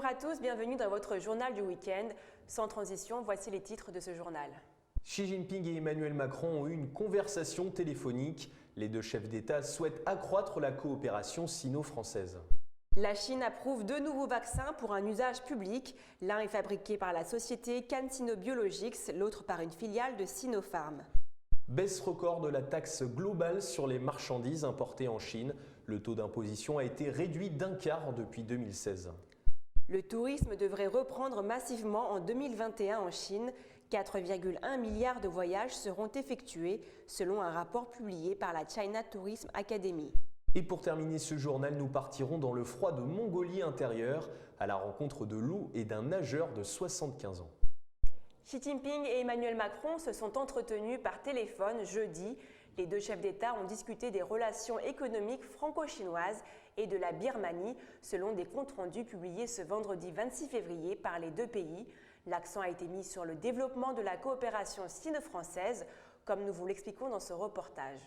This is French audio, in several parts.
Bonjour à tous, bienvenue dans votre journal du week-end. Sans transition, voici les titres de ce journal. Xi Jinping et Emmanuel Macron ont eu une conversation téléphonique. Les deux chefs d'État souhaitent accroître la coopération sino-française. La Chine approuve deux nouveaux vaccins pour un usage public. L'un est fabriqué par la société CanSino Biologics, l'autre par une filiale de Sinopharm. Baisse record de la taxe globale sur les marchandises importées en Chine. Le taux d'imposition a été réduit d'un quart depuis 2016. Le tourisme devrait reprendre massivement en 2021 en Chine. 4,1 milliards de voyages seront effectués selon un rapport publié par la China Tourism Academy. Et pour terminer ce journal, nous partirons dans le froid de Mongolie intérieure à la rencontre de loups et d'un nageur de 75 ans. Xi Jinping et Emmanuel Macron se sont entretenus par téléphone jeudi. Les deux chefs d'État ont discuté des relations économiques franco-chinoises et de la Birmanie, selon des comptes rendus publiés ce vendredi 26 février par les deux pays. L'accent a été mis sur le développement de la coopération sino-française, comme nous vous l'expliquons dans ce reportage.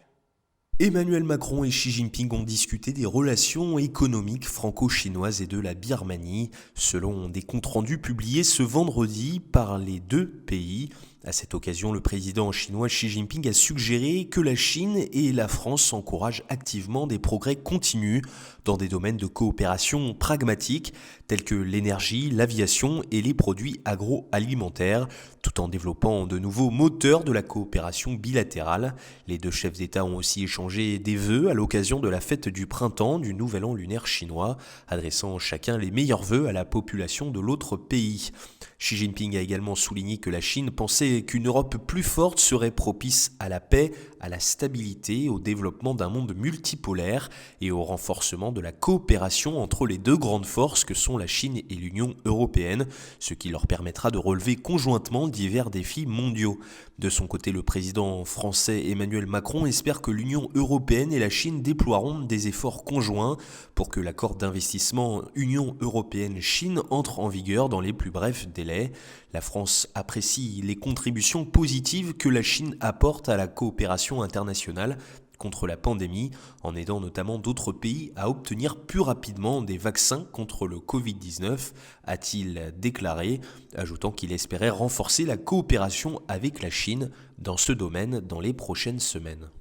Emmanuel Macron et Xi Jinping ont discuté des relations économiques franco-chinoises et de la Birmanie, selon des comptes rendus publiés ce vendredi par les deux pays. À cette occasion, le président chinois Xi Jinping a suggéré que la Chine et la France encouragent activement des progrès continus dans des domaines de coopération pragmatiques tels que l'énergie, l'aviation et les produits agroalimentaires, tout en développant de nouveaux moteurs de la coopération bilatérale. Les deux chefs d'État ont aussi échangé des vœux à l'occasion de la fête du printemps du Nouvel An lunaire chinois, adressant chacun les meilleurs vœux à la population de l'autre pays. Xi Jinping a également souligné que la Chine pensait qu'une Europe plus forte serait propice à la paix, à la stabilité, au développement d'un monde multipolaire et au renforcement de la coopération entre les deux grandes forces que sont la Chine et l'Union européenne, ce qui leur permettra de relever conjointement divers défis mondiaux. De son côté, le président français Emmanuel Macron espère que l'Union européenne et la Chine déploieront des efforts conjoints pour que l'accord d'investissement Union européenne-Chine entre en vigueur dans les plus brefs délais. La France apprécie les contributions positives que la Chine apporte à la coopération internationale contre la pandémie, en aidant notamment d'autres pays à obtenir plus rapidement des vaccins contre le Covid-19, a-t-il déclaré, ajoutant qu'il espérait renforcer la coopération avec la Chine dans ce domaine dans les prochaines semaines.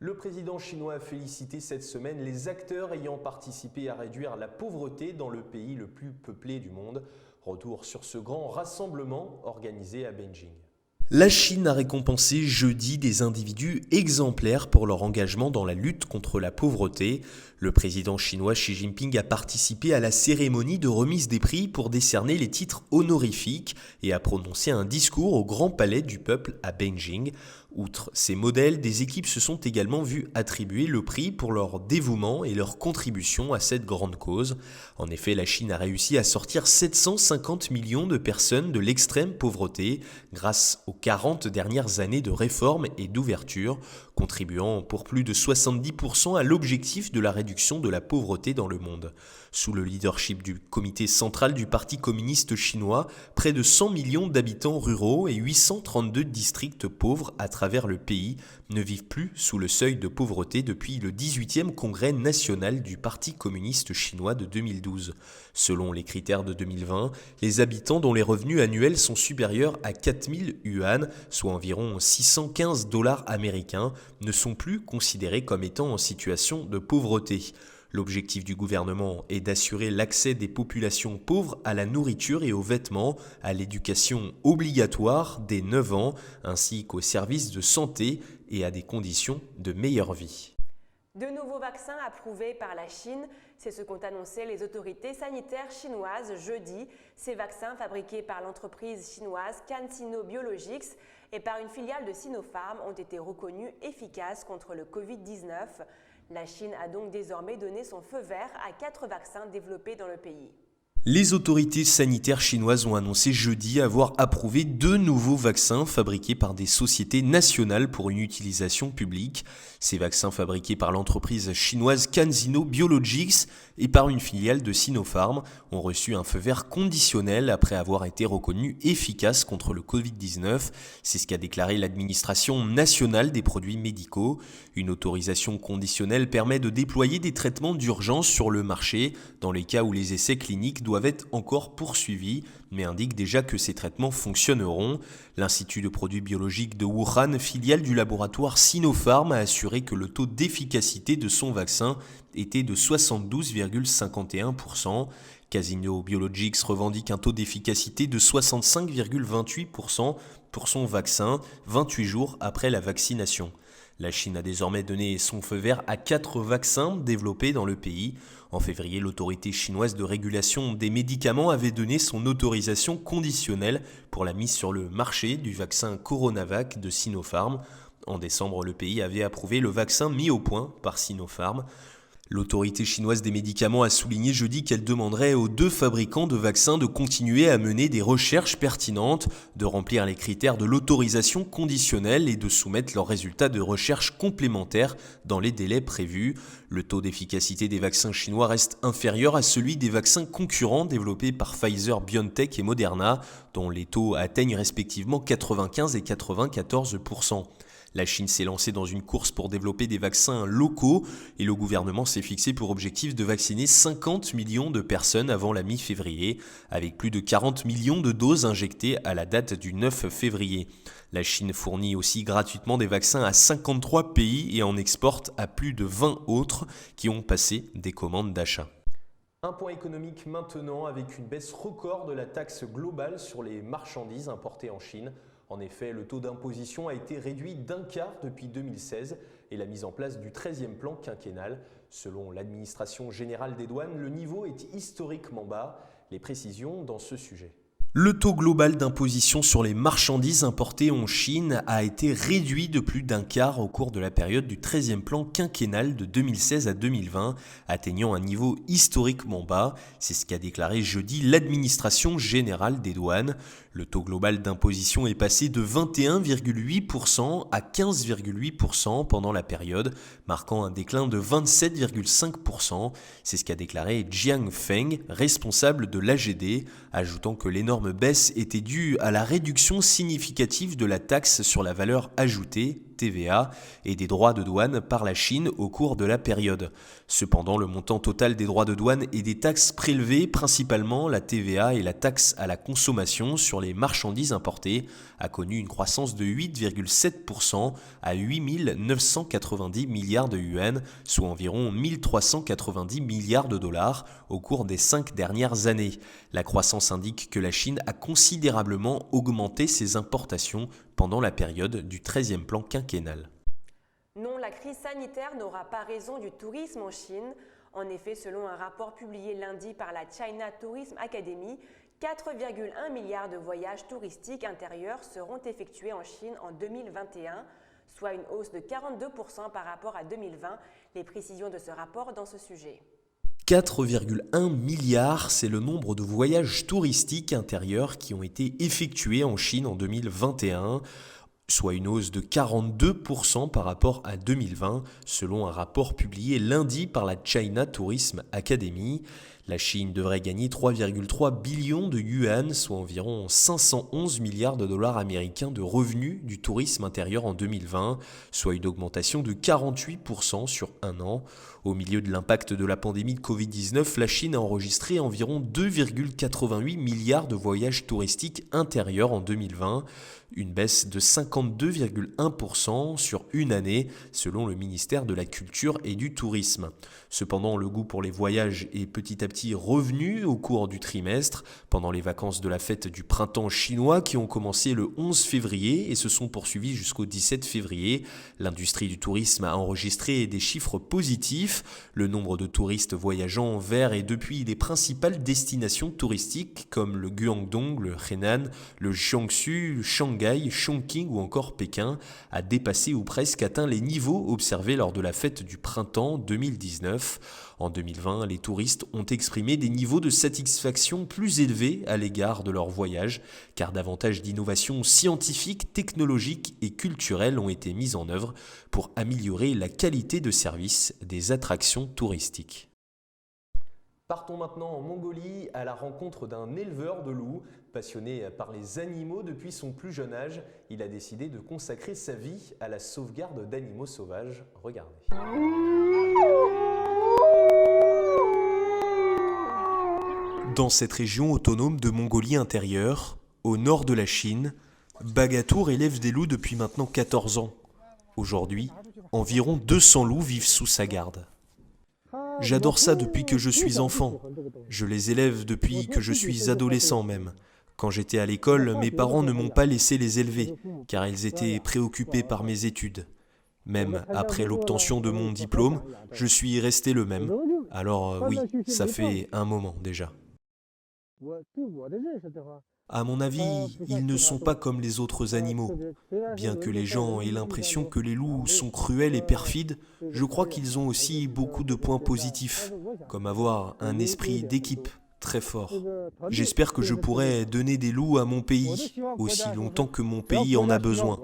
Le président chinois a félicité cette semaine les acteurs ayant participé à réduire la pauvreté dans le pays le plus peuplé du monde. Retour sur ce grand rassemblement organisé à Beijing. La Chine a récompensé jeudi des individus exemplaires pour leur engagement dans la lutte contre la pauvreté. Le président chinois Xi Jinping a participé à la cérémonie de remise des prix pour décerner les titres honorifiques et a prononcé un discours au Grand Palais du Peuple à Beijing. Outre ces modèles, des équipes se sont également vues attribuer le prix pour leur dévouement et leur contribution à cette grande cause. En effet, la Chine a réussi à sortir 750 millions de personnes de l'extrême pauvreté grâce aux 40 dernières années de réformes et d'ouverture, contribuant pour plus de 70% à l'objectif de la réduction de la pauvreté dans le monde. Sous le leadership du comité central du Parti communiste chinois, près de 100 millions d'habitants ruraux et 832 districts pauvres à travers le pays ne vivent plus sous le seuil de pauvreté depuis le 18e congrès national du Parti communiste chinois de 2012. Selon les critères de 2020, les habitants dont les revenus annuels sont supérieurs à 4000 yuan, soit environ 615 $ américains, ne sont plus considérés comme étant en situation de pauvreté. L'objectif du gouvernement est d'assurer l'accès des populations pauvres à la nourriture et aux vêtements, à l'éducation obligatoire dès 9 ans, ainsi qu'aux services de santé et à des conditions de meilleure vie. De nouveaux vaccins approuvés par la Chine, c'est ce qu'ont annoncé les autorités sanitaires chinoises jeudi. Ces vaccins, fabriqués par l'entreprise chinoise CanSino Biologics et par une filiale de Sinopharm, ont été reconnus efficaces contre le Covid-19. La Chine a donc désormais donné son feu vert à 4 vaccins développés dans le pays. Les autorités sanitaires chinoises ont annoncé jeudi avoir approuvé 2 nouveaux vaccins fabriqués par des sociétés nationales pour une utilisation publique. Ces vaccins fabriqués par l'entreprise chinoise CanSino Biologics et par une filiale de Sinopharm ont reçu un feu vert conditionnel après avoir été reconnus efficaces contre le Covid-19. C'est ce qu'a déclaré l'administration nationale des produits médicaux. Une autorisation conditionnelle permet de déployer des traitements d'urgence sur le marché dans les cas où les essais cliniques doivent être encore poursuivis, mais indique déjà que ces traitements fonctionneront. L'Institut de produits biologiques de Wuhan, filiale du laboratoire Sinopharm, a assuré que le taux d'efficacité de son vaccin était de 72,51%. Casino Biologics revendique un taux d'efficacité de 65,28% pour son vaccin, 28 jours après la vaccination. La Chine a désormais donné son feu vert à 4 vaccins développés dans le pays. En février, l'autorité chinoise de régulation des médicaments avait donné son autorisation conditionnelle pour la mise sur le marché du vaccin Coronavac de Sinopharm. En décembre, le pays avait approuvé le vaccin mis au point par Sinopharm. L'autorité chinoise des médicaments a souligné jeudi qu'elle demanderait aux 2 fabricants de vaccins de continuer à mener des recherches pertinentes, de remplir les critères de l'autorisation conditionnelle et de soumettre leurs résultats de recherche complémentaires dans les délais prévus. Le taux d'efficacité des vaccins chinois reste inférieur à celui des vaccins concurrents développés par Pfizer, BioNTech et Moderna, dont les taux atteignent respectivement 95 et 94%. La Chine s'est lancée dans une course pour développer des vaccins locaux et le gouvernement s'est fixé pour objectif de vacciner 50 millions de personnes avant la mi-février, avec plus de 40 millions de doses injectées à la date du 9 février. La Chine fournit aussi gratuitement des vaccins à 53 pays et en exporte à plus de 20 autres qui ont passé des commandes d'achat. Un point économique maintenant avec une baisse record de la taxe globale sur les marchandises importées en Chine. En effet, le taux d'imposition a été réduit d'un quart depuis 2016 et la mise en place du 13e plan quinquennal. Selon l'administration générale des douanes, le niveau est historiquement bas. Les précisions dans ce sujet. Le taux global d'imposition sur les marchandises importées en Chine a été réduit de plus d'un quart au cours de la période du 13e plan quinquennal de 2016 à 2020, atteignant un niveau historiquement bas. C'est ce qu'a déclaré jeudi l'administration générale des douanes. Le taux global d'imposition est passé de 21,8% à 15,8% pendant la période, marquant un déclin de 27,5%. C'est ce qu'a déclaré Jiang Feng, responsable de l'AGD, ajoutant que l'énorme baisse était due à la réduction significative de la taxe sur la valeur ajoutée, TVA, et des droits de douane par la Chine au cours de la période. Cependant, le montant total des droits de douane et des taxes prélevées, principalement la TVA et la taxe à la consommation sur les marchandises importées, a connu une croissance de 8,7% à 8 990 milliards de yuan, soit environ 1 390 milliards de dollars au cours des 5 dernières années. La croissance indique que la Chine a considérablement augmenté ses importations pendant la période du 13e plan quinquennal. Non, la crise sanitaire n'aura pas raison du tourisme en Chine. En effet, selon un rapport publié lundi par la China Tourism Academy, 4,1 milliards de voyages touristiques intérieurs seront effectués en Chine en 2021, soit une hausse de 42% par rapport à 2020. Les précisions de ce rapport dans ce sujet. 4,1 milliards, c'est le nombre de voyages touristiques intérieurs qui ont été effectués en Chine en 2021, soit une hausse de 42% par rapport à 2020, selon un rapport publié lundi par la China Tourism Academy. La Chine devrait gagner 3,3 billions de yuan, soit environ 511 milliards de dollars américains de revenus du tourisme intérieur en 2020, soit une augmentation de 48% sur un an. Au milieu de l'impact de la pandémie de Covid-19, la Chine a enregistré environ 2,88 milliards de voyages touristiques intérieurs en 2020, une baisse de 52,1% sur une année, selon le ministère de la Culture et du Tourisme. Cependant, le goût pour les voyages est petit à petit revenu au cours du trimestre, pendant les vacances de la fête du printemps chinois qui ont commencé le 11 février et se sont poursuivies jusqu'au 17 février. L'industrie du tourisme a enregistré des chiffres positifs. Le nombre de touristes voyageant vers et depuis les principales destinations touristiques comme le Guangdong, le Henan, le Jiangsu, le Shanghai, Chongqing ou encore Pékin a dépassé ou presque atteint les niveaux observés lors de la fête du printemps 2019. En 2020, les touristes ont exprimé des niveaux de satisfaction plus élevés à l'égard de leur voyage, car davantage d'innovations scientifiques, technologiques et culturelles ont été mises en œuvre pour améliorer la qualité de service des attractions touristiques. Partons maintenant en Mongolie à la rencontre d'un éleveur de loups. Passionné par les animaux depuis son plus jeune âge, il a décidé de consacrer sa vie à la sauvegarde d'animaux sauvages. Regardez. Dans cette région autonome de Mongolie intérieure, au nord de la Chine, Bagatour élève des loups depuis maintenant 14 ans. Aujourd'hui, environ 200 loups vivent sous sa garde. J'adore ça depuis que je suis enfant. Je les élève depuis que je suis adolescent même. Quand j'étais à l'école, mes parents ne m'ont pas laissé les élever, car ils étaient préoccupés par mes études. Même après l'obtention de mon diplôme, je suis resté le même. Alors oui, ça fait un moment déjà. À mon avis, ils ne sont pas comme les autres animaux. Bien que les gens aient l'impression que les loups sont cruels et perfides, je crois qu'ils ont aussi beaucoup de points positifs, comme avoir un esprit d'équipe très fort. J'espère que je pourrai donner des loups à mon pays, aussi longtemps que mon pays en a besoin.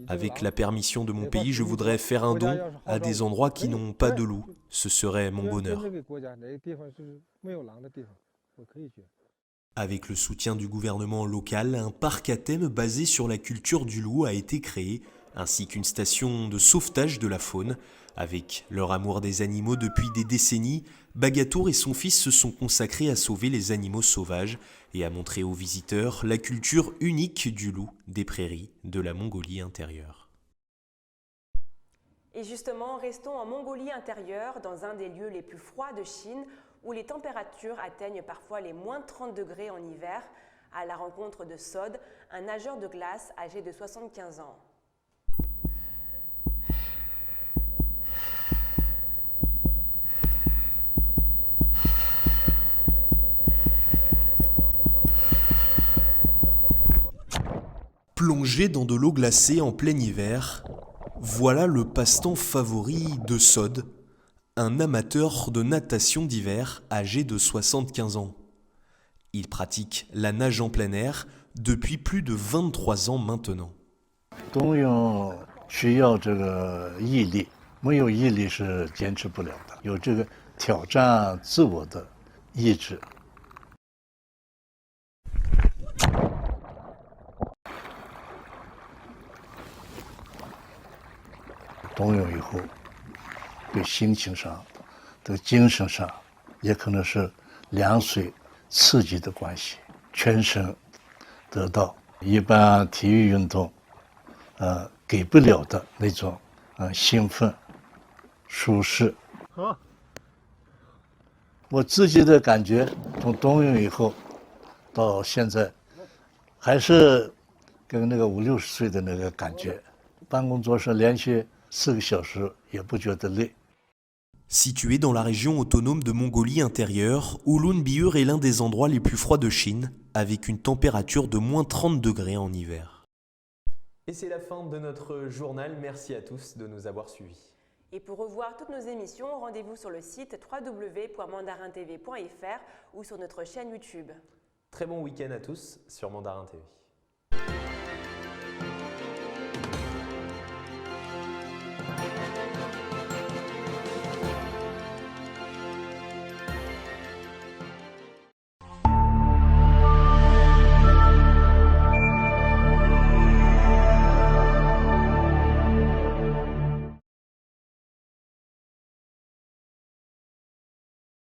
Avec la permission de mon pays, je voudrais faire un don à des endroits qui n'ont pas de loups. Ce serait mon bonheur. Avec le soutien du gouvernement local, un parc à thème basé sur la culture du loup a été créé, ainsi qu'une station de sauvetage de la faune. Avec leur amour des animaux depuis des décennies, Bagatour et son fils se sont consacrés à sauver les animaux sauvages et à montrer aux visiteurs la culture unique du loup des prairies de la Mongolie intérieure. Et justement, restons en Mongolie intérieure, dans un des lieux les plus froids de Chine, où les températures atteignent parfois les moins 30 degrés en hiver, à la rencontre de Sod, un nageur de glace âgé de 75 ans. Plonger dans de l'eau glacée en plein hiver, voilà le passe-temps favori de Sod, un amateur de natation d'hiver âgé de 75 ans. Il pratique la nage en plein air depuis plus de 23 ans maintenant. 冬泳需要这个毅力，没有毅力是坚持不了的，有这个挑战自我的意志。冬泳以后，对心情上、对精神上，也可能是凉水刺激的关系，全身得到一般体育运动给不了的那种兴奋、舒适。好，我自己的感觉，从冬泳以后到现在，还是跟那个50、60岁的那个感觉。办公桌上连续4个小时也不觉得累。 Situé dans la région autonome de Mongolie intérieure, Ulun-Biur est l'un des endroits les plus froids de Chine, avec une température de moins 30 degrés en hiver. Et c'est la fin de notre journal. Merci à tous de nous avoir suivis. Et pour revoir toutes nos émissions, rendez-vous sur le site www.mandarintv.fr ou sur notre chaîne YouTube. Très bon week-end à tous sur Mandarin TV.